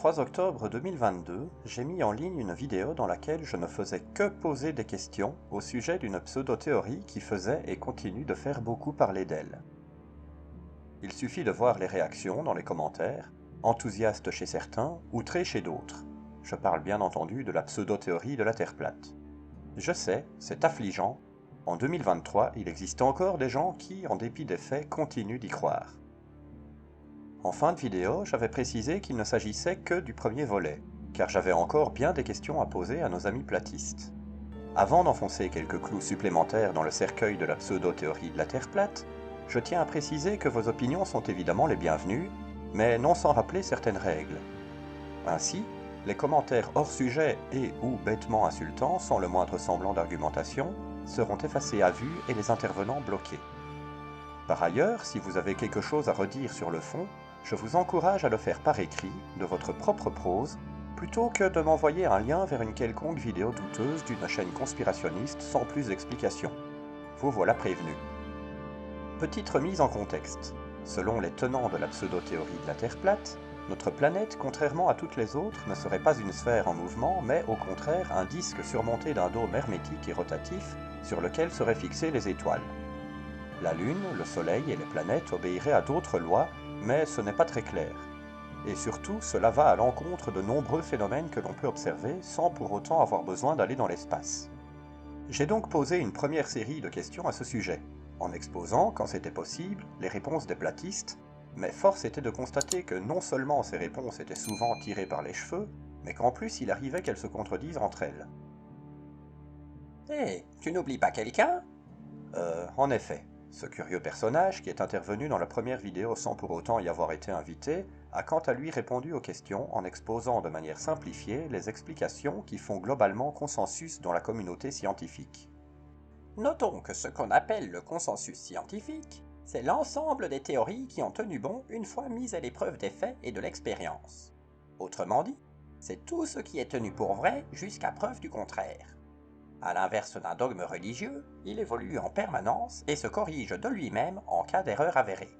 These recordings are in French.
3 octobre 2022, j'ai mis en ligne une vidéo dans laquelle je ne faisais que poser des questions au sujet d'une pseudo-théorie qui faisait et continue de faire beaucoup parler d'elle. Il suffit de voir les réactions dans les commentaires, enthousiastes chez certains, outrés chez d'autres. Je parle bien entendu de la pseudo-théorie de la Terre plate. Je sais, c'est affligeant. En 2023, il existe encore des gens qui, en dépit des faits, continuent d'y croire. En fin de vidéo, j'avais précisé qu'il ne s'agissait que du premier volet, car j'avais encore bien des questions à poser à nos amis platistes. Avant d'enfoncer quelques clous supplémentaires dans le cercueil de la pseudo-théorie de la Terre plate, je tiens à préciser que vos opinions sont évidemment les bienvenues, mais non sans rappeler certaines règles. Ainsi, les commentaires hors sujet et ou bêtement insultants, sans le moindre semblant d'argumentation, seront effacés à vue et les intervenants bloqués. Par ailleurs, si vous avez quelque chose à redire sur le fond, je vous encourage à le faire par écrit, de votre propre prose, plutôt que de m'envoyer un lien vers une quelconque vidéo douteuse d'une chaîne conspirationniste sans plus d'explication. Vous voilà prévenu. Petite remise en contexte. Selon les tenants de la pseudo-théorie de la Terre plate, notre planète, contrairement à toutes les autres, ne serait pas une sphère en mouvement, mais au contraire un disque surmonté d'un dôme hermétique et rotatif sur lequel seraient fixées les étoiles. La Lune, le Soleil et les planètes obéiraient à d'autres lois, mais ce n'est pas très clair. Et surtout, cela va à l'encontre de nombreux phénomènes que l'on peut observer sans pour autant avoir besoin d'aller dans l'espace. J'ai donc posé une première série de questions à ce sujet, en exposant, quand c'était possible, les réponses des platistes, mais force était de constater que non seulement ces réponses étaient souvent tirées par les cheveux, mais qu'en plus il arrivait qu'elles se contredisent entre elles. Hé, tu n'oublies pas quelqu'un? En effet. Ce curieux personnage, qui est intervenu dans la première vidéo sans pour autant y avoir été invité, a quant à lui répondu aux questions en exposant de manière simplifiée les explications qui font globalement consensus dans la communauté scientifique. Notons que ce qu'on appelle le consensus scientifique, c'est l'ensemble des théories qui ont tenu bon une fois mises à l'épreuve des faits et de l'expérience. Autrement dit, c'est tout ce qui est tenu pour vrai jusqu'à preuve du contraire. À l'inverse d'un dogme religieux, il évolue en permanence et se corrige de lui-même en cas d'erreur avérée.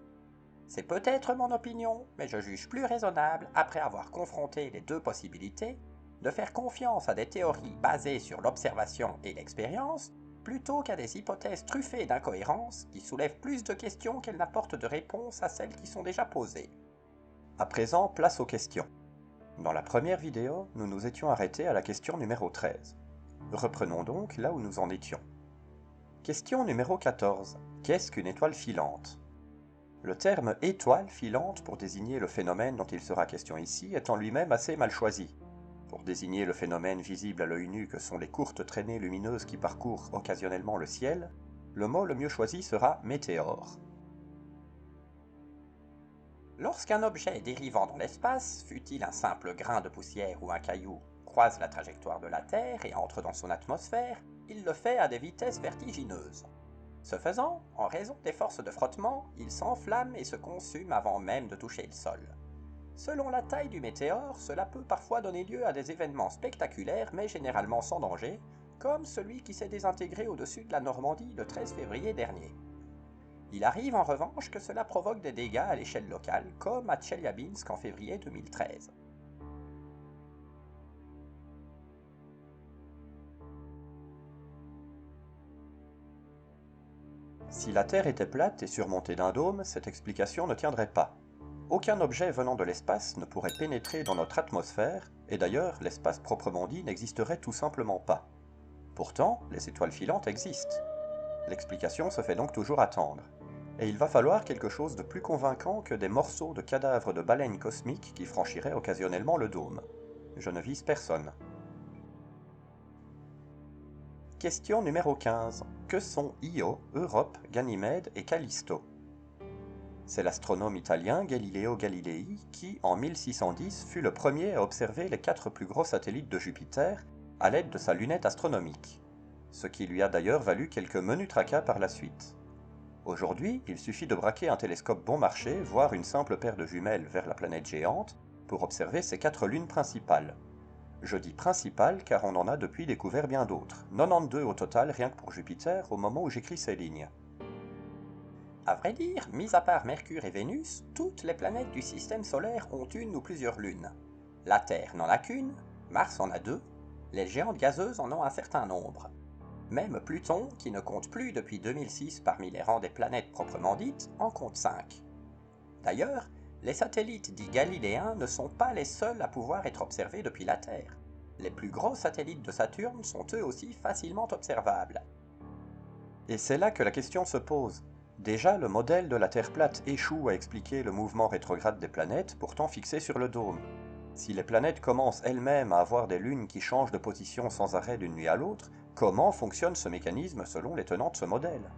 C'est peut-être mon opinion, mais je juge plus raisonnable, après avoir confronté les deux possibilités, de faire confiance à des théories basées sur l'observation et l'expérience, plutôt qu'à des hypothèses truffées d'incohérences qui soulèvent plus de questions qu'elles n'apportent de réponses à celles qui sont déjà posées. À présent, place aux questions. Dans la première vidéo, nous nous étions arrêtés à la question numéro 13. Reprenons donc là où nous en étions. Question numéro 14. Qu'est-ce qu'une étoile filante ? Le terme étoile filante pour désigner le phénomène dont il sera question ici est en lui-même assez mal choisi. Pour désigner le phénomène visible à l'œil nu que sont les courtes traînées lumineuses qui parcourent occasionnellement le ciel, le mot le mieux choisi sera météore. Lorsqu'un objet dérivant dans l'espace, fût-il un simple grain de poussière ou un caillou, croise la trajectoire de la Terre et entre dans son atmosphère, il le fait à des vitesses vertigineuses. Ce faisant, en raison des forces de frottement, il s'enflamme et se consume avant même de toucher le sol. Selon la taille du météore, cela peut parfois donner lieu à des événements spectaculaires mais généralement sans danger, comme celui qui s'est désintégré au-dessus de la Normandie le 13 février dernier. Il arrive en revanche que cela provoque des dégâts à l'échelle locale, comme à Tcheliabinsk en février 2013. Si la Terre était plate et surmontée d'un dôme, cette explication ne tiendrait pas. Aucun objet venant de l'espace ne pourrait pénétrer dans notre atmosphère, et d'ailleurs, l'espace proprement dit n'existerait tout simplement pas. Pourtant, les étoiles filantes existent. L'explication se fait donc toujours attendre. Et il va falloir quelque chose de plus convaincant que des morceaux de cadavres de baleines cosmiques qui franchiraient occasionnellement le dôme. Je ne vise personne. Question numéro 15. Que sont Io, Europe, Ganymède et Callisto ? C'est l'astronome italien Galileo Galilei qui, en 1610, fut le premier à observer les 4 plus gros satellites de Jupiter à l'aide de sa lunette astronomique, ce qui lui a d'ailleurs valu quelques menus tracas par la suite. Aujourd'hui, il suffit de braquer un télescope bon marché, voire une simple paire de jumelles vers la planète géante, pour observer ces 4 lunes principales. Je dis principales car on en a depuis découvert bien d'autres, 92 au total rien que pour Jupiter au moment où j'écris ces lignes. À vrai dire, mis à part Mercure et Vénus, toutes les planètes du système solaire ont une ou plusieurs lunes. La Terre n'en a qu'une, Mars en a deux, les géantes gazeuses en ont un certain nombre. Même Pluton, qui ne compte plus depuis 2006 parmi les rangs des planètes proprement dites, en compte 5. D'ailleurs, les satellites dits galiléens ne sont pas les seuls à pouvoir être observés depuis la Terre. Les plus gros satellites de Saturne sont eux aussi facilement observables. Et c'est là que la question se pose. Déjà, le modèle de la Terre plate échoue à expliquer le mouvement rétrograde des planètes, pourtant fixé sur le dôme. Si les planètes commencent elles-mêmes à avoir des lunes qui changent de position sans arrêt d'une nuit à l'autre, comment fonctionne ce mécanisme selon les tenants de ce modèle?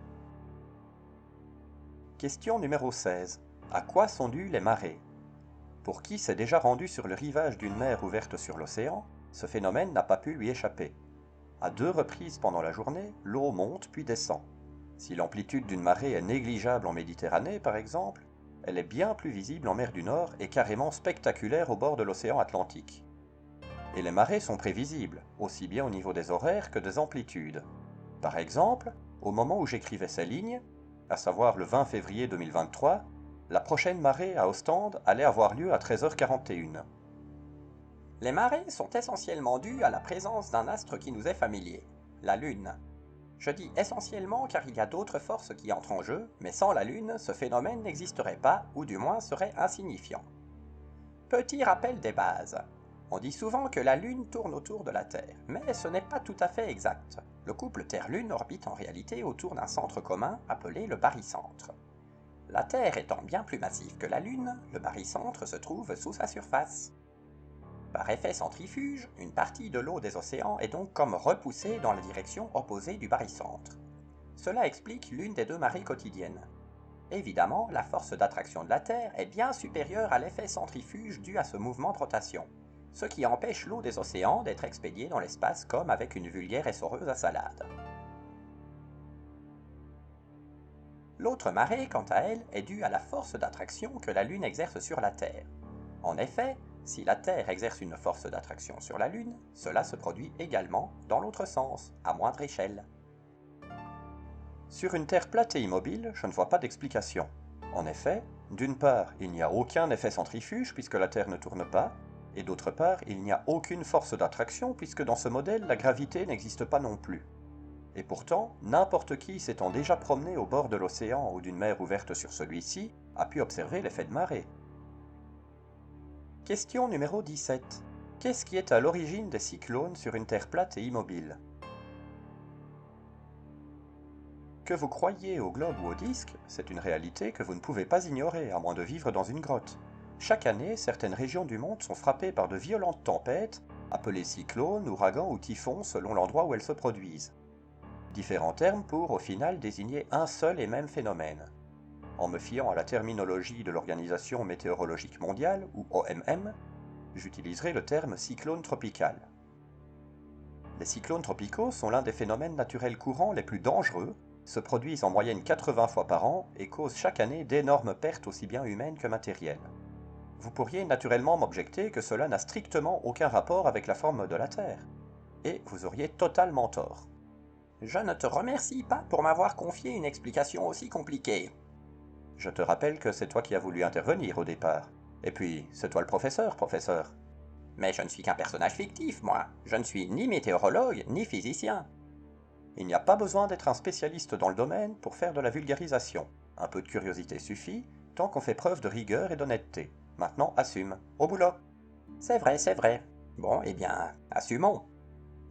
Question numéro 16. À quoi sont dues les marées? Pour qui s'est déjà rendu sur le rivage d'une mer ouverte sur l'océan, ce phénomène n'a pas pu lui échapper. À 2 reprises pendant la journée, l'eau monte puis descend. Si l'amplitude d'une marée est négligeable en Méditerranée, par exemple, elle est bien plus visible en mer du Nord et carrément spectaculaire au bord de l'océan Atlantique. Et les marées sont prévisibles, aussi bien au niveau des horaires que des amplitudes. Par exemple, au moment où j'écrivais ces lignes, à savoir le 20 février 2023, la prochaine marée à Ostende allait avoir lieu à 13h41. Les marées sont essentiellement dues à la présence d'un astre qui nous est familier, la Lune. Je dis essentiellement car il y a d'autres forces qui entrent en jeu, mais sans la Lune, ce phénomène n'existerait pas, ou du moins serait insignifiant. Petit rappel des bases. On dit souvent que la Lune tourne autour de la Terre, mais ce n'est pas tout à fait exact. Le couple Terre-Lune orbite en réalité autour d'un centre commun appelé le barycentre. La Terre étant bien plus massive que la Lune, le barycentre se trouve sous sa surface. Par effet centrifuge, une partie de l'eau des océans est donc comme repoussée dans la direction opposée du barycentre. Cela explique l'une des deux marées quotidiennes. Évidemment, la force d'attraction de la Terre est bien supérieure à l'effet centrifuge dû à ce mouvement de rotation, ce qui empêche l'eau des océans d'être expédiée dans l'espace comme avec une vulgaire essoreuse à salade. L'autre marée, quant à elle, est due à la force d'attraction que la Lune exerce sur la Terre. En effet, si la Terre exerce une force d'attraction sur la Lune, cela se produit également dans l'autre sens, à moindre échelle. Sur une Terre plate et immobile, je ne vois pas d'explication. En effet, d'une part, il n'y a aucun effet centrifuge puisque la Terre ne tourne pas, et d'autre part, il n'y a aucune force d'attraction puisque dans ce modèle, la gravité n'existe pas non plus. Et pourtant, n'importe qui s'étant déjà promené au bord de l'océan ou d'une mer ouverte sur celui-ci a pu observer l'effet de marée. Question numéro 17. Qu'est-ce qui est à l'origine des cyclones sur une Terre plate et immobile? Que vous croyiez au globe ou au disque, c'est une réalité que vous ne pouvez pas ignorer à moins de vivre dans une grotte. Chaque année, certaines régions du monde sont frappées par de violentes tempêtes, appelées cyclones, ouragans ou typhons selon l'endroit où elles se produisent. Différents termes pour, au final, désigner un seul et même phénomène. En me fiant à la terminologie de l'Organisation météorologique mondiale, ou OMM, j'utiliserai le terme cyclone tropical. Les cyclones tropicaux sont l'un des phénomènes naturels courants les plus dangereux, se produisent en moyenne 80 fois par an et causent chaque année d'énormes pertes aussi bien humaines que matérielles. Vous pourriez naturellement m'objecter que cela n'a strictement aucun rapport avec la forme de la Terre. Et vous auriez totalement tort. Je ne te remercie pas pour m'avoir confié une explication aussi compliquée. Je te rappelle que c'est toi qui as voulu intervenir au départ. Et puis, c'est toi le professeur, professeur. Mais je ne suis qu'un personnage fictif, moi. Je ne suis ni météorologue, ni physicien. Il n'y a pas besoin d'être un spécialiste dans le domaine pour faire de la vulgarisation. Un peu de curiosité suffit, tant qu'on fait preuve de rigueur et d'honnêteté. Maintenant, assume. Au boulot. C'est vrai, c'est vrai. Bon, eh bien, assumons.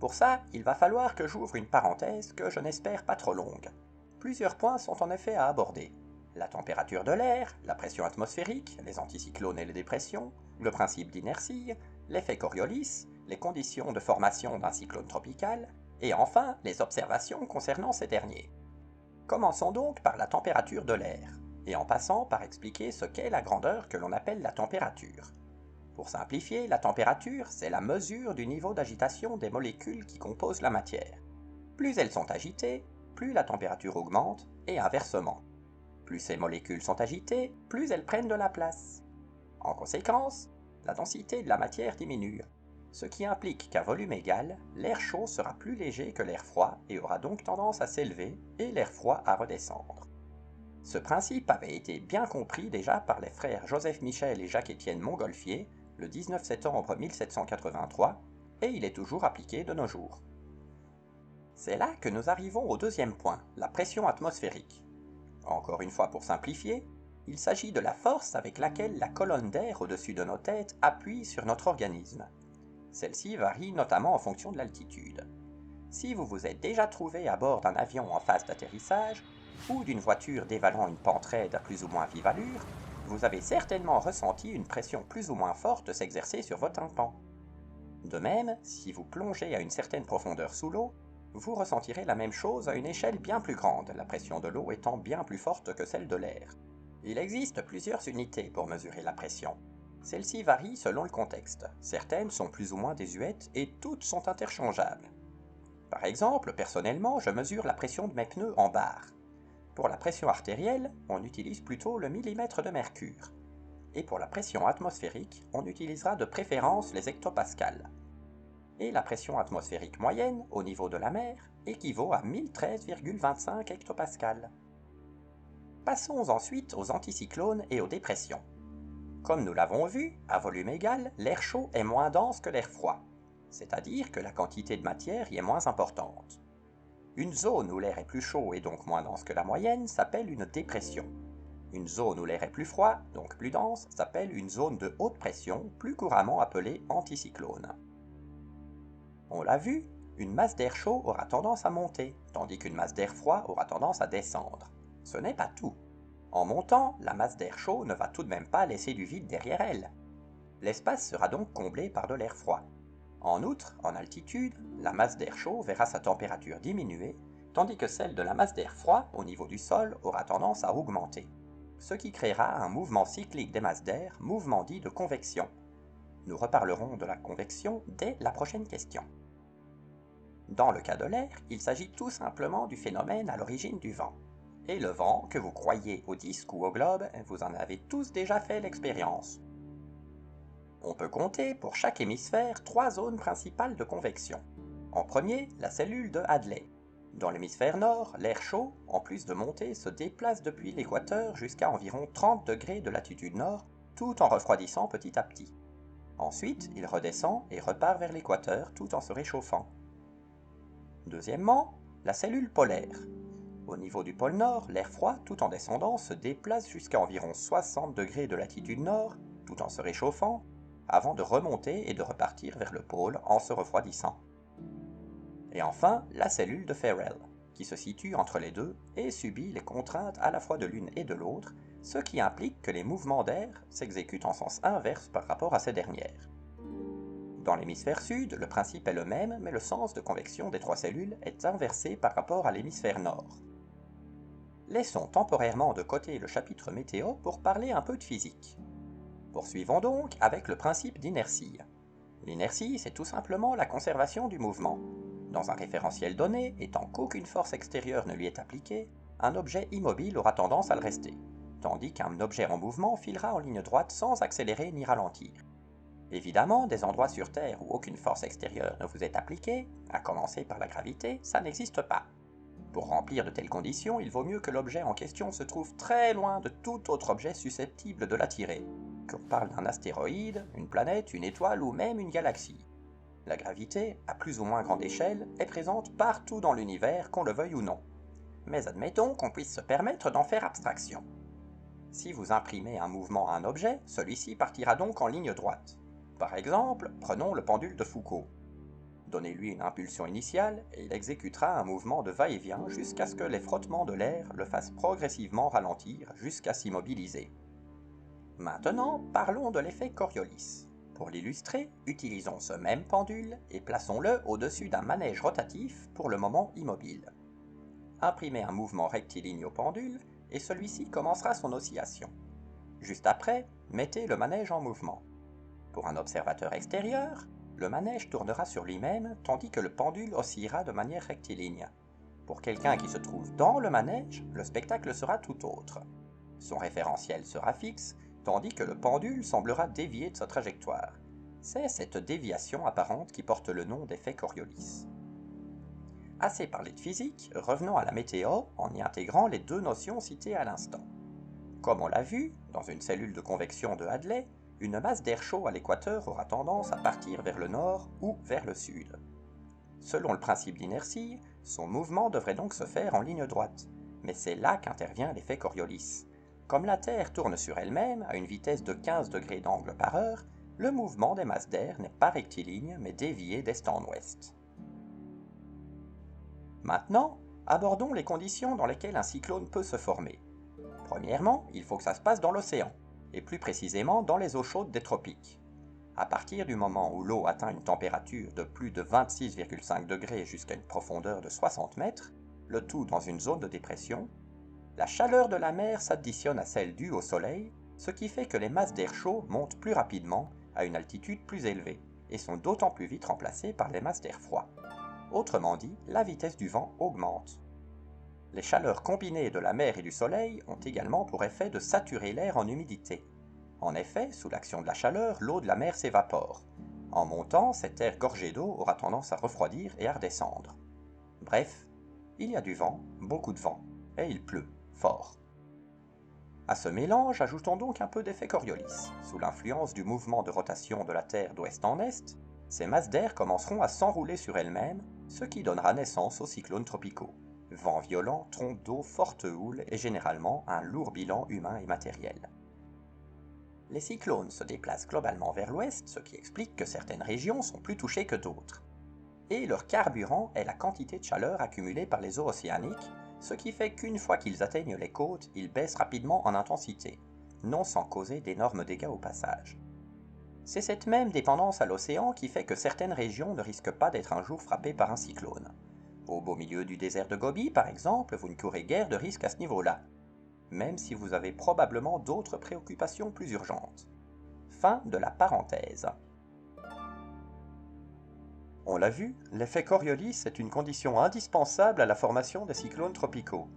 Pour ça, il va falloir que j'ouvre une parenthèse que je n'espère pas trop longue. Plusieurs points sont en effet à aborder. La température de l'air, la pression atmosphérique, les anticyclones et les dépressions, le principe d'inertie, l'effet Coriolis, les conditions de formation d'un cyclone tropical, et enfin les observations concernant ces derniers. Commençons donc par la température de l'air, et en passant par expliquer ce qu'est la grandeur que l'on appelle la température. Pour simplifier, la température, c'est la mesure du niveau d'agitation des molécules qui composent la matière. Plus elles sont agitées, plus la température augmente, et inversement. Plus ces molécules sont agitées, plus elles prennent de la place. En conséquence, la densité de la matière diminue, ce qui implique qu'à volume égal, l'air chaud sera plus léger que l'air froid et aura donc tendance à s'élever et l'air froid à redescendre. Ce principe avait été bien compris déjà par les frères Joseph Michel et Jacques-Étienne Montgolfier le 19 septembre 1783, et il est toujours appliqué de nos jours. C'est là que nous arrivons au deuxième point, la pression atmosphérique. Encore une fois pour simplifier, il s'agit de la force avec laquelle la colonne d'air au-dessus de nos têtes appuie sur notre organisme. Celle-ci varie notamment en fonction de l'altitude. Si vous vous êtes déjà trouvé à bord d'un avion en phase d'atterrissage, ou d'une voiture dévalant une pente raide à plus ou moins vive allure, vous avez certainement ressenti une pression plus ou moins forte s'exercer sur votre tympan. De même, si vous plongez à une certaine profondeur sous l'eau, vous ressentirez la même chose à une échelle bien plus grande, la pression de l'eau étant bien plus forte que celle de l'air. Il existe plusieurs unités pour mesurer la pression. Celles-ci varient selon le contexte. Certaines sont plus ou moins désuètes et toutes sont interchangeables. Par exemple, personnellement, je mesure la pression de mes pneus en bar. Pour la pression artérielle, on utilise plutôt le millimètre de mercure. Et pour la pression atmosphérique, on utilisera de préférence les hectopascales. Et la pression atmosphérique moyenne, au niveau de la mer, équivaut à 1013,25 hectopascales. Passons ensuite aux anticyclones et aux dépressions. Comme nous l'avons vu, à volume égal, l'air chaud est moins dense que l'air froid, c'est-à-dire que la quantité de matière y est moins importante. Une zone où l'air est plus chaud et donc moins dense que la moyenne s'appelle une dépression. Une zone où l'air est plus froid, donc plus dense, s'appelle une zone de haute pression, plus couramment appelée anticyclone. On l'a vu, une masse d'air chaud aura tendance à monter, tandis qu'une masse d'air froid aura tendance à descendre. Ce n'est pas tout. En montant, la masse d'air chaud ne va tout de même pas laisser du vide derrière elle. L'espace sera donc comblé par de l'air froid. En outre, en altitude, la masse d'air chaud verra sa température diminuer, tandis que celle de la masse d'air froid au niveau du sol aura tendance à augmenter, ce qui créera un mouvement cyclique des masses d'air, mouvement dit de convection. Nous reparlerons de la convection dès la prochaine question. Dans le cas de l'air, il s'agit tout simplement du phénomène à l'origine du vent. Et le vent, que vous croyiez au disque ou au globe, vous en avez tous déjà fait l'expérience. On peut compter pour chaque hémisphère 3 zones principales de convection. En premier, la cellule de Hadley. Dans l'hémisphère nord, l'air chaud, en plus de monter, se déplace depuis l'équateur jusqu'à environ 30 degrés de latitude nord, tout en refroidissant petit à petit. Ensuite, il redescend et repart vers l'équateur tout en se réchauffant. Deuxièmement, la cellule polaire. Au niveau du pôle Nord, l'air froid, tout en descendant, se déplace jusqu'à environ 60 degrés de latitude nord, tout en se réchauffant, avant de remonter et de repartir vers le pôle en se refroidissant. Et enfin, la cellule de Ferrel, qui se situe entre les deux et subit les contraintes à la fois de l'une et de l'autre, ce qui implique que les mouvements d'air s'exécutent en sens inverse par rapport à ces dernières. Dans l'hémisphère sud, le principe est le même, mais le sens de convection des 3 cellules est inversé par rapport à l'hémisphère nord. Laissons temporairement de côté le chapitre météo pour parler un peu de physique. Poursuivons donc avec le principe d'inertie. L'inertie, c'est tout simplement la conservation du mouvement. Dans un référentiel donné, et tant qu'aucune force extérieure ne lui est appliquée, un objet immobile aura tendance à le rester, tandis qu'un objet en mouvement filera en ligne droite sans accélérer ni ralentir. Évidemment, des endroits sur Terre où aucune force extérieure ne vous est appliquée, à commencer par la gravité, ça n'existe pas. Pour remplir de telles conditions, il vaut mieux que l'objet en question se trouve très loin de tout autre objet susceptible de l'attirer, qu'on parle d'un astéroïde, une planète, une étoile ou même une galaxie. La gravité, à plus ou moins grande échelle, est présente partout dans l'univers, qu'on le veuille ou non. Mais admettons qu'on puisse se permettre d'en faire abstraction. Si vous imprimez un mouvement à un objet, celui-ci partira donc en ligne droite. Par exemple, prenons le pendule de Foucault. Donnez-lui une impulsion initiale et il exécutera un mouvement de va-et-vient jusqu'à ce que les frottements de l'air le fassent progressivement ralentir jusqu'à s'immobiliser. Maintenant, parlons de l'effet Coriolis. Pour l'illustrer, utilisons ce même pendule et plaçons-le au-dessus d'un manège rotatif pour le moment immobile. Imprimez un mouvement rectiligne au pendule et celui-ci commencera son oscillation. Juste après, mettez le manège en mouvement. Pour un observateur extérieur, le manège tournera sur lui-même tandis que le pendule oscillera de manière rectiligne. Pour quelqu'un qui se trouve dans le manège, le spectacle sera tout autre. Son référentiel sera fixe, tandis que le pendule semblera dévier de sa trajectoire. C'est cette déviation apparente qui porte le nom d'effet Coriolis. Assez parlé de physique, revenons à la météo en y intégrant les 2 notions citées à l'instant. Comme on l'a vu, dans une cellule de convection de Hadley, une masse d'air chaud à l'équateur aura tendance à partir vers le nord ou vers le sud. Selon le principe d'inertie, son mouvement devrait donc se faire en ligne droite, mais c'est là qu'intervient l'effet Coriolis. Comme la Terre tourne sur elle-même à une vitesse de 15 degrés d'angle par heure, le mouvement des masses d'air n'est pas rectiligne mais dévié d'est en ouest. Maintenant, abordons les conditions dans lesquelles un cyclone peut se former. Premièrement, il faut que ça se passe dans l'océan, et plus précisément dans les eaux chaudes des tropiques. À partir du moment où l'eau atteint une température de plus de 26,5 degrés jusqu'à une profondeur de 60 mètres, le tout dans une zone de dépression, la chaleur de la mer s'additionne à celle due au soleil, ce qui fait que les masses d'air chaud montent plus rapidement à une altitude plus élevée, et sont d'autant plus vite remplacées par les masses d'air froid. Autrement dit, la vitesse du vent augmente. Les chaleurs combinées de la mer et du soleil ont également pour effet de saturer l'air en humidité. En effet, sous l'action de la chaleur, l'eau de la mer s'évapore. En montant, cet air gorgé d'eau aura tendance à refroidir et à redescendre. Bref, il y a du vent, beaucoup de vent, et il pleut, fort. À ce mélange, ajoutons donc un peu d'effet Coriolis. Sous l'influence du mouvement de rotation de la Terre d'ouest en est, ces masses d'air commenceront à s'enrouler sur elles-mêmes, ce qui donnera naissance aux cyclones tropicaux. Vents violents, trompes d'eau, fortes houles et généralement un lourd bilan humain et matériel. Les cyclones se déplacent globalement vers l'ouest, ce qui explique que certaines régions sont plus touchées que d'autres. Et leur carburant est la quantité de chaleur accumulée par les eaux océaniques, ce qui fait qu'une fois qu'ils atteignent les côtes, ils baissent rapidement en intensité, non sans causer d'énormes dégâts au passage. C'est cette même dépendance à l'océan qui fait que certaines régions ne risquent pas d'être un jour frappées par un cyclone. Au beau milieu du désert de Gobi, par exemple, vous ne courez guère de risque à ce niveau-là, même si vous avez probablement d'autres préoccupations plus urgentes. Fin de la parenthèse. On l'a vu, l'effet Coriolis est une condition indispensable à la formation des cyclones tropicaux.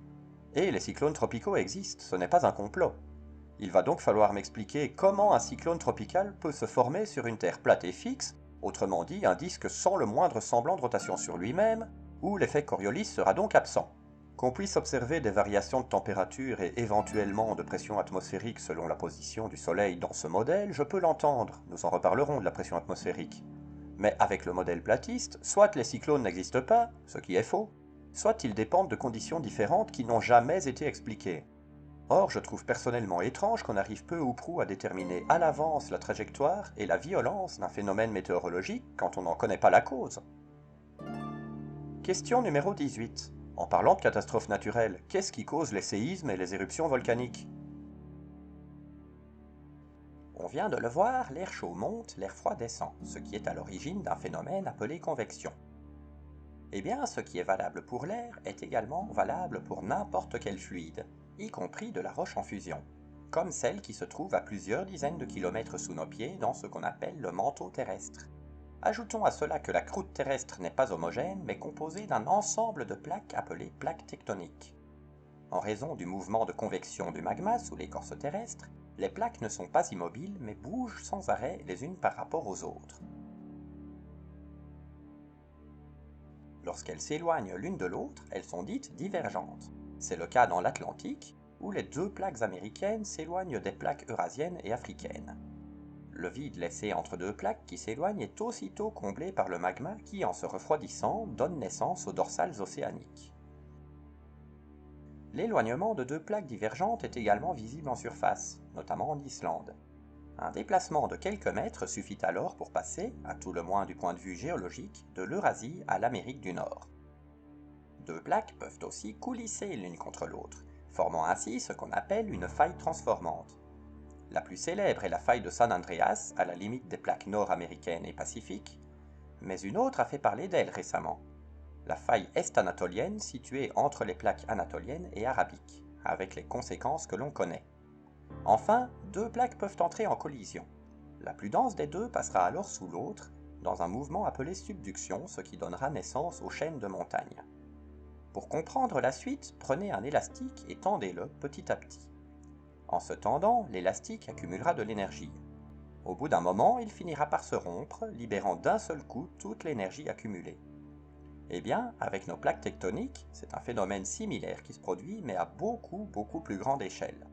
Et les cyclones tropicaux existent, ce n'est pas un complot. Il va donc falloir m'expliquer comment un cyclone tropical peut se former sur une Terre plate et fixe, autrement dit un disque sans le moindre semblant de rotation sur lui-même, où l'effet Coriolis sera donc absent. Qu'on puisse observer des variations de température et éventuellement de pression atmosphérique selon la position du Soleil dans ce modèle, je peux l'entendre, nous en reparlerons de la pression atmosphérique. Mais avec le modèle platiste, soit les cyclones n'existent pas, ce qui est faux, soit ils dépendent de conditions différentes qui n'ont jamais été expliquées. Or, je trouve personnellement étrange qu'on arrive peu ou prou à déterminer à l'avance la trajectoire et la violence d'un phénomène météorologique quand on n'en connaît pas la cause. Question numéro 18. En parlant de catastrophes naturelles, qu'est-ce qui cause les séismes et les éruptions volcaniques? On vient de le voir, l'air chaud monte, l'air froid descend, ce qui est à l'origine d'un phénomène appelé convection. Eh bien, ce qui est valable pour l'air est également valable pour n'importe quel fluide, y compris de la roche en fusion, comme celle qui se trouve à plusieurs dizaines de kilomètres sous nos pieds dans ce qu'on appelle le manteau terrestre. Ajoutons à cela que la croûte terrestre n'est pas homogène, mais composée d'un ensemble de plaques appelées plaques tectoniques. En raison du mouvement de convection du magma sous l'écorce terrestre, les plaques ne sont pas immobiles, mais bougent sans arrêt les unes par rapport aux autres. Lorsqu'elles s'éloignent l'une de l'autre, elles sont dites divergentes. C'est le cas dans l'Atlantique, où les deux plaques américaines s'éloignent des plaques eurasiennes et africaines. Le vide laissé entre deux plaques qui s'éloignent est aussitôt comblé par le magma qui, en se refroidissant, donne naissance aux dorsales océaniques. L'éloignement de deux plaques divergentes est également visible en surface, notamment en Islande. Un déplacement de quelques mètres suffit alors pour passer, à tout le moins du point de vue géologique, de l'Eurasie à l'Amérique du Nord. Deux plaques peuvent aussi coulisser l'une contre l'autre, formant ainsi ce qu'on appelle une faille transformante. La plus célèbre est la faille de San Andreas, à la limite des plaques nord-américaines et pacifiques, mais une autre a fait parler d'elle récemment. La faille est-anatolienne située entre les plaques anatoliennes et arabiques, avec les conséquences que l'on connaît. Enfin, deux plaques peuvent entrer en collision. La plus dense des deux passera alors sous l'autre, dans un mouvement appelé subduction, ce qui donnera naissance aux chaînes de montagnes. Pour comprendre la suite, prenez un élastique et tendez-le petit à petit. En se tendant, l'élastique accumulera de l'énergie. Au bout d'un moment, il finira par se rompre, libérant d'un seul coup toute l'énergie accumulée. Eh bien, avec nos plaques tectoniques, c'est un phénomène similaire qui se produit, mais à beaucoup plus grande échelle.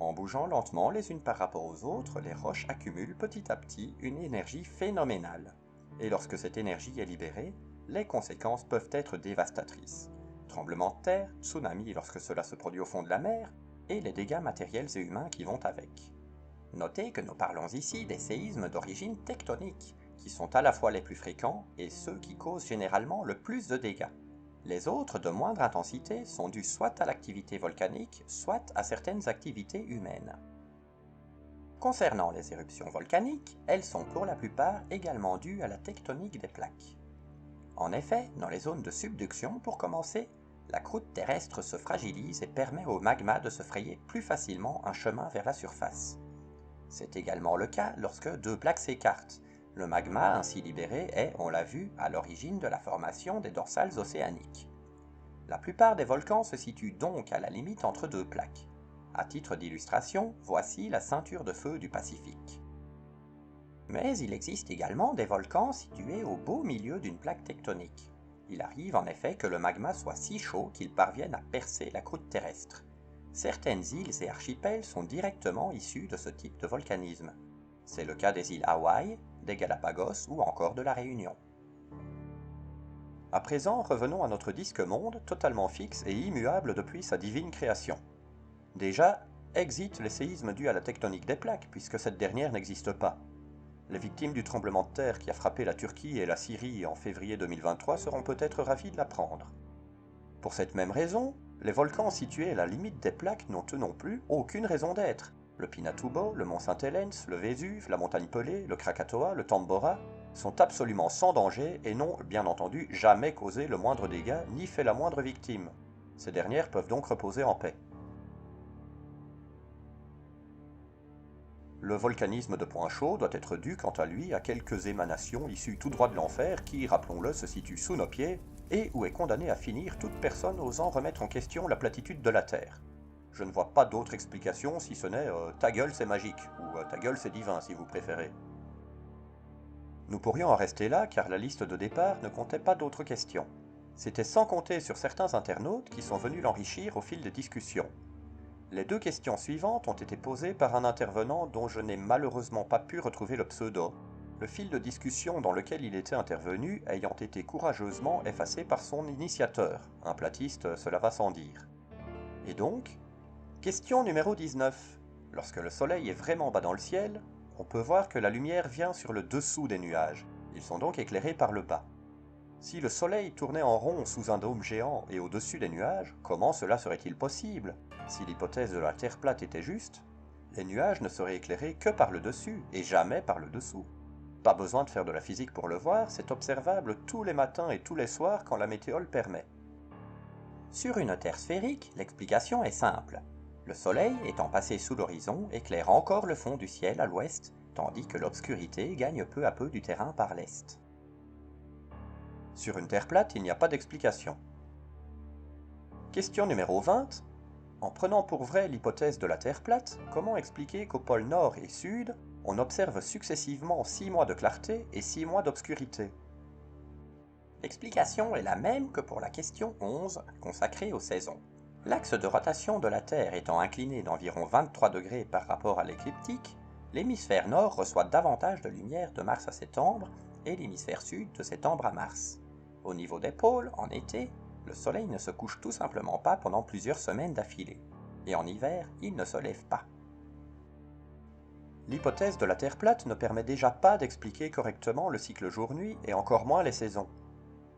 En bougeant lentement les unes par rapport aux autres, les roches accumulent petit à petit une énergie phénoménale. Et lorsque cette énergie est libérée, les conséquences peuvent être dévastatrices. Tremblements de terre, tsunamis lorsque cela se produit au fond de la mer, et les dégâts matériels et humains qui vont avec. Notez que nous parlons ici des séismes d'origine tectonique, qui sont à la fois les plus fréquents et ceux qui causent généralement le plus de dégâts. Les autres, de moindre intensité, sont dus soit à l'activité volcanique, soit à certaines activités humaines. Concernant les éruptions volcaniques, elles sont pour la plupart également dues à la tectonique des plaques. En effet, dans les zones de subduction, pour commencer, la croûte terrestre se fragilise et permet au magma de se frayer plus facilement un chemin vers la surface. C'est également le cas lorsque deux plaques s'écartent. Le magma ainsi libéré est, on l'a vu, à l'origine de la formation des dorsales océaniques. La plupart des volcans se situent donc à la limite entre deux plaques. À titre d'illustration, voici la ceinture de feu du Pacifique. Mais il existe également des volcans situés au beau milieu d'une plaque tectonique. Il arrive en effet que le magma soit si chaud qu'il parvienne à percer la croûte terrestre. Certaines îles et archipels sont directement issus de ce type de volcanisme. C'est le cas des îles Hawaï, des Galapagos ou encore de la Réunion. À présent, revenons à notre disque monde, totalement fixe et immuable depuis sa divine création. Déjà, exit les séismes dus à la tectonique des plaques, puisque cette dernière n'existe pas. Les victimes du tremblement de terre qui a frappé la Turquie et la Syrie en février 2023 seront peut-être ravis de l'apprendre. Pour cette même raison, les volcans situés à la limite des plaques n'ont eux non plus aucune raison d'être. Le Pinatubo, le mont Saint-Helens, le Vésuve, la montagne Pelée, le Krakatoa, le Tambora sont absolument sans danger et n'ont, bien entendu, jamais causé le moindre dégât ni fait la moindre victime. Ces dernières peuvent donc reposer en paix. Le volcanisme de Point Chaud doit être dû quant à lui à quelques émanations issues tout droit de l'enfer qui, rappelons-le, se situent sous nos pieds et où est condamnée à finir toute personne osant remettre en question la platitude de la Terre. Je ne vois pas d'autre explication si ce n'est ta gueule c'est magique ou ta gueule c'est divin si vous préférez. Nous pourrions en rester là car la liste de départ ne comptait pas d'autres questions. C'était sans compter sur certains internautes qui sont venus l'enrichir au fil des discussions. Les deux questions suivantes ont été posées par un intervenant dont je n'ai malheureusement pas pu retrouver le pseudo, le fil de discussion dans lequel il était intervenu ayant été courageusement effacé par son initiateur, un platiste, cela va sans dire. Et donc, question numéro 19. Lorsque le soleil est vraiment bas dans le ciel, on peut voir que la lumière vient sur le dessous des nuages, ils sont donc éclairés par le bas. Si le soleil tournait en rond sous un dôme géant et au-dessus des nuages, comment cela serait-il possible? Si l'hypothèse de la Terre plate était juste, les nuages ne seraient éclairés que par le dessus et jamais par le dessous. Pas besoin de faire de la physique pour le voir, c'est observable tous les matins et tous les soirs quand la météo le permet. Sur une Terre sphérique, l'explication est simple. Le soleil, étant passé sous l'horizon, éclaire encore le fond du ciel à l'ouest, tandis que l'obscurité gagne peu à peu du terrain par l'est. Sur une Terre plate, il n'y a pas d'explication. Question numéro 20. En prenant pour vraie l'hypothèse de la Terre plate, comment expliquer qu'au pôle nord et sud, on observe successivement 6 mois de clarté et 6 mois d'obscurité? L'explication est la même que pour la question 11, consacrée aux saisons. L'axe de rotation de la Terre étant incliné d'environ 23 degrés par rapport à l'écliptique, l'hémisphère nord reçoit davantage de lumière de mars à septembre et l'hémisphère sud de septembre à mars. Au niveau des pôles, en été, le soleil ne se couche tout simplement pas pendant plusieurs semaines d'affilée, et en hiver, il ne se lève pas. L'hypothèse de la Terre plate ne permet déjà pas d'expliquer correctement le cycle jour-nuit et encore moins les saisons.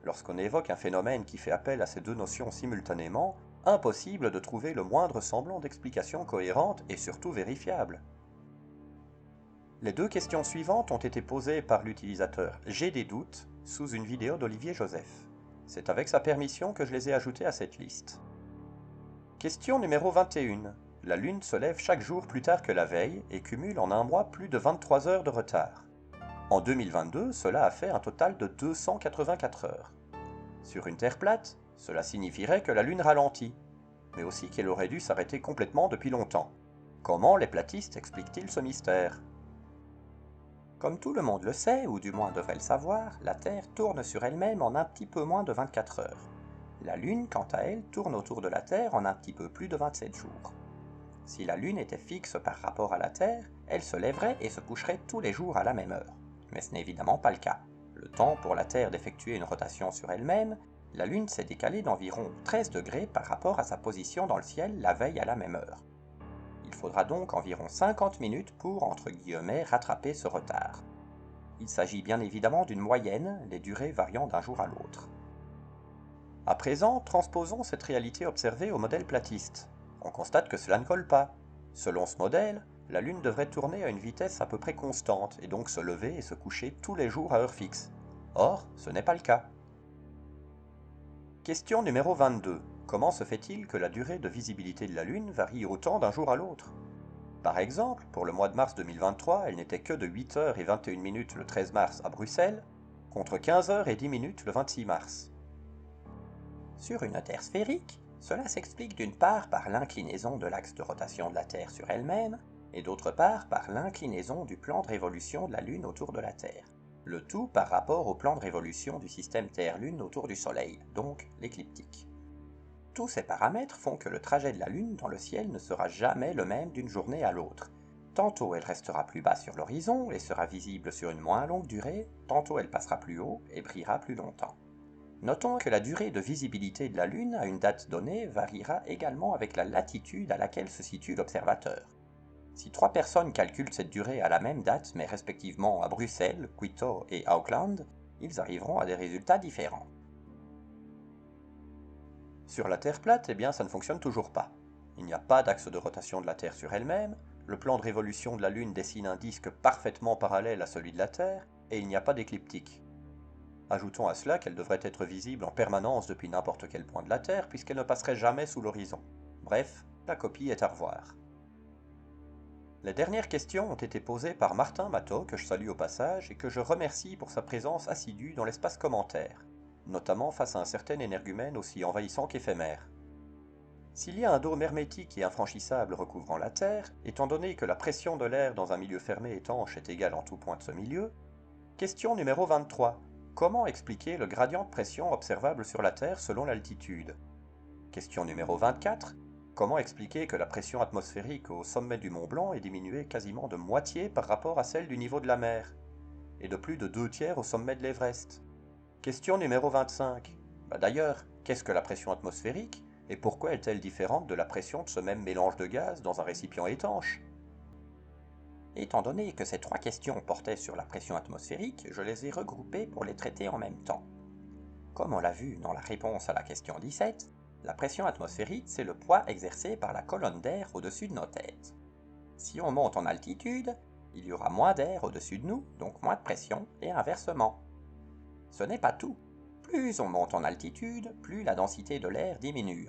Lorsqu'on évoque un phénomène qui fait appel à ces deux notions simultanément, impossible de trouver le moindre semblant d'explication cohérente et surtout vérifiable. Les deux questions suivantes ont été posées par l'utilisateur J'ai des doutes sous une vidéo d'Olivier Joseph. C'est avec sa permission que je les ai ajoutées à cette liste. Question numéro 21. La Lune se lève chaque jour plus tard que la veille et cumule en un mois plus de 23 heures de retard. En 2022, cela a fait un total de 284 heures. Sur une Terre plate, cela signifierait que la Lune ralentit, mais aussi qu'elle aurait dû s'arrêter complètement depuis longtemps. Comment les platistes expliquent-ils ce mystère? Comme tout le monde le sait, ou du moins devrait le savoir, la Terre tourne sur elle-même en un petit peu moins de 24 heures. La Lune, quant à elle, tourne autour de la Terre en un petit peu plus de 27 jours. Si la Lune était fixe par rapport à la Terre, elle se lèverait et se coucherait tous les jours à la même heure. Mais ce n'est évidemment pas le cas. Le temps pour la Terre d'effectuer une rotation sur elle-même, la Lune s'est décalée d'environ 13 degrés par rapport à sa position dans le ciel la veille à la même heure. Il faudra donc environ 50 minutes pour, entre guillemets, rattraper ce retard. Il s'agit bien évidemment d'une moyenne, les durées variant d'un jour à l'autre. À présent, transposons cette réalité observée au modèle platiste. On constate que cela ne colle pas. Selon ce modèle, la Lune devrait tourner à une vitesse à peu près constante et donc se lever et se coucher tous les jours à heure fixe. Or, ce n'est pas le cas. Question numéro 22. Comment se fait-il que la durée de visibilité de la Lune varie autant d'un jour à l'autre? Par exemple, pour le mois de mars 2023, elle n'était que de 8h21 le 13 mars à Bruxelles, contre 15h10 le 26 mars. Sur une Terre sphérique, cela s'explique d'une part par l'inclinaison de l'axe de rotation de la Terre sur elle-même, et d'autre part par l'inclinaison du plan de révolution de la Lune autour de la Terre. Le tout par rapport au plan de révolution du système Terre-Lune autour du Soleil, donc l'écliptique. Tous ces paramètres font que le trajet de la Lune dans le ciel ne sera jamais le même d'une journée à l'autre. Tantôt elle restera plus bas sur l'horizon et sera visible sur une moins longue durée, tantôt elle passera plus haut et brillera plus longtemps. Notons que la durée de visibilité de la Lune à une date donnée variera également avec la latitude à laquelle se situe l'observateur. Si 3 personnes calculent cette durée à la même date, mais respectivement à Bruxelles, Quito et Auckland, ils arriveront à des résultats différents. Sur la Terre plate, eh bien, ça ne fonctionne toujours pas. Il n'y a pas d'axe de rotation de la Terre sur elle-même, le plan de révolution de la Lune dessine un disque parfaitement parallèle à celui de la Terre, et il n'y a pas d'écliptique. Ajoutons à cela qu'elle devrait être visible en permanence depuis n'importe quel point de la Terre, puisqu'elle ne passerait jamais sous l'horizon. Bref, la copie est à revoir. Les dernières questions ont été posées par Martin Matteau, que je salue au passage, et que je remercie pour sa présence assidue dans l'espace commentaire, notamment face à un certain énergumène aussi envahissant qu'éphémère. S'il y a un dôme hermétique et infranchissable recouvrant la Terre, étant donné que la pression de l'air dans un milieu fermé étanche est égale en tout point de ce milieu, question numéro 23. Comment expliquer le gradient de pression observable sur la Terre selon l'altitude? Question numéro 24. Comment expliquer que la pression atmosphérique au sommet du Mont Blanc est diminuée quasiment de moitié par rapport à celle du niveau de la mer, et de plus de 2/3 au sommet de l'Everest? Question numéro 25. D'ailleurs, qu'est-ce que la pression atmosphérique, et pourquoi est-elle différente de la pression de ce même mélange de gaz dans un récipient étanche? Étant donné que ces 3 questions portaient sur la pression atmosphérique, je les ai regroupées pour les traiter en même temps. Comme on l'a vu dans la réponse à la question 17, la pression atmosphérique, c'est le poids exercé par la colonne d'air au-dessus de nos têtes. Si on monte en altitude, il y aura moins d'air au-dessus de nous, donc moins de pression, et inversement. Ce n'est pas tout. Plus on monte en altitude, plus la densité de l'air diminue.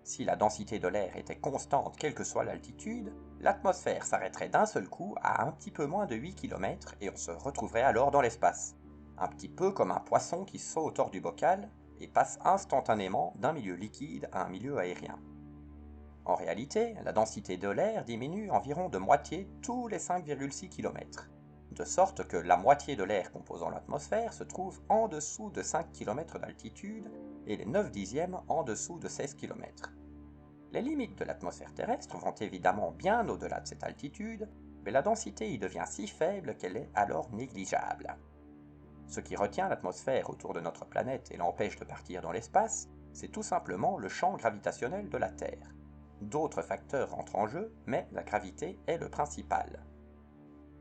Si la densité de l'air était constante quelle que soit l'altitude, l'atmosphère s'arrêterait d'un seul coup à un petit peu moins de 8 km et on se retrouverait alors dans l'espace. Un petit peu comme un poisson qui saute hors du bocal et passe instantanément d'un milieu liquide à un milieu aérien. En réalité, la densité de l'air diminue environ de moitié tous les 5,6 km, de sorte que la moitié de l'air composant l'atmosphère se trouve en dessous de 5 km d'altitude et les 9 dixièmes en dessous de 16 km. Les limites de l'atmosphère terrestre vont évidemment bien au-delà de cette altitude, mais la densité y devient si faible qu'elle est alors négligeable. Ce qui retient l'atmosphère autour de notre planète et l'empêche de partir dans l'espace, c'est tout simplement le champ gravitationnel de la Terre. D'autres facteurs entrent en jeu, mais la gravité est le principal.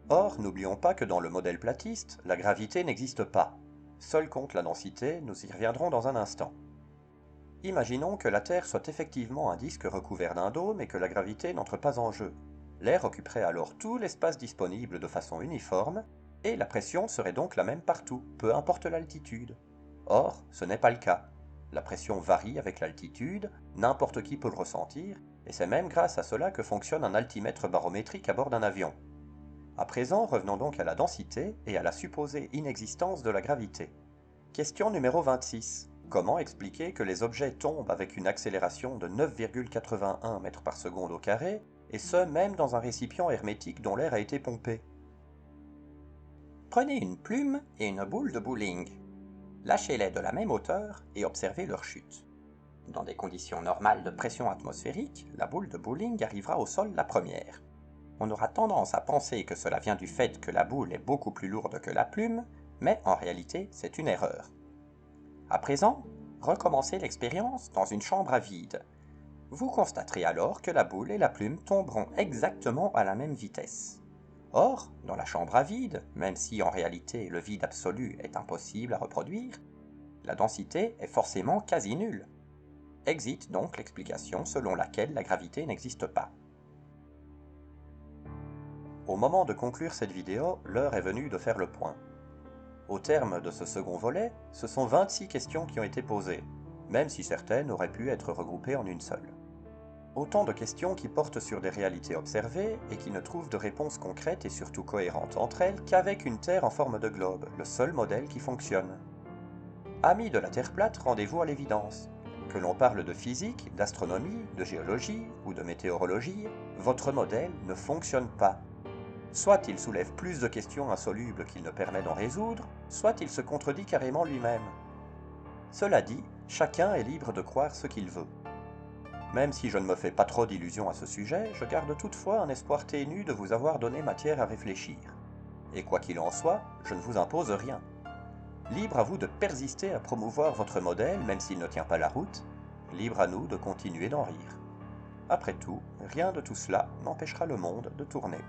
Or, n'oublions pas que dans le modèle platiste, la gravité n'existe pas. Seule compte la densité, nous y reviendrons dans un instant. Imaginons que la Terre soit effectivement un disque recouvert d'un dôme et que la gravité n'entre pas en jeu. L'air occuperait alors tout l'espace disponible de façon uniforme, et la pression serait donc la même partout, peu importe l'altitude. Or, ce n'est pas le cas. La pression varie avec l'altitude, n'importe qui peut le ressentir, et c'est même grâce à cela que fonctionne un altimètre barométrique à bord d'un avion. À présent, revenons donc à la densité et à la supposée inexistence de la gravité. Question numéro 26. Comment expliquer que les objets tombent avec une accélération de 9,81 mètres par seconde au carré, et ce même dans un récipient hermétique dont l'air a été pompé? Prenez une plume et une boule de bowling. Lâchez-les de la même hauteur et observez leur chute. Dans des conditions normales de pression atmosphérique, la boule de bowling arrivera au sol la première. On aura tendance à penser que cela vient du fait que la boule est beaucoup plus lourde que la plume, mais en réalité c'est une erreur. À présent, recommencez l'expérience dans une chambre à vide. Vous constaterez alors que la boule et la plume tomberont exactement à la même vitesse. Or, dans la chambre à vide, même si en réalité le vide absolu est impossible à reproduire, la densité est forcément quasi nulle. Exit donc l'explication selon laquelle la gravité n'existe pas. Au moment de conclure cette vidéo, l'heure est venue de faire le point. Au terme de ce second volet, ce sont 26 questions qui ont été posées, même si certaines auraient pu être regroupées en une seule. Autant de questions qui portent sur des réalités observées et qui ne trouvent de réponses concrètes et surtout cohérentes entre elles qu'avec une Terre en forme de globe, le seul modèle qui fonctionne. Amis de la Terre plate, rendez-vous à l'évidence. Que l'on parle de physique, d'astronomie, de géologie ou de météorologie, votre modèle ne fonctionne pas. Soit il soulève plus de questions insolubles qu'il ne permet d'en résoudre, soit il se contredit carrément lui-même. Cela dit, chacun est libre de croire ce qu'il veut. Même si je ne me fais pas trop d'illusions à ce sujet, je garde toutefois un espoir ténu de vous avoir donné matière à réfléchir. Et quoi qu'il en soit, je ne vous impose rien. Libre à vous de persister à promouvoir votre modèle même s'il ne tient pas la route, libre à nous de continuer d'en rire. Après tout, rien de tout cela n'empêchera le monde de tourner.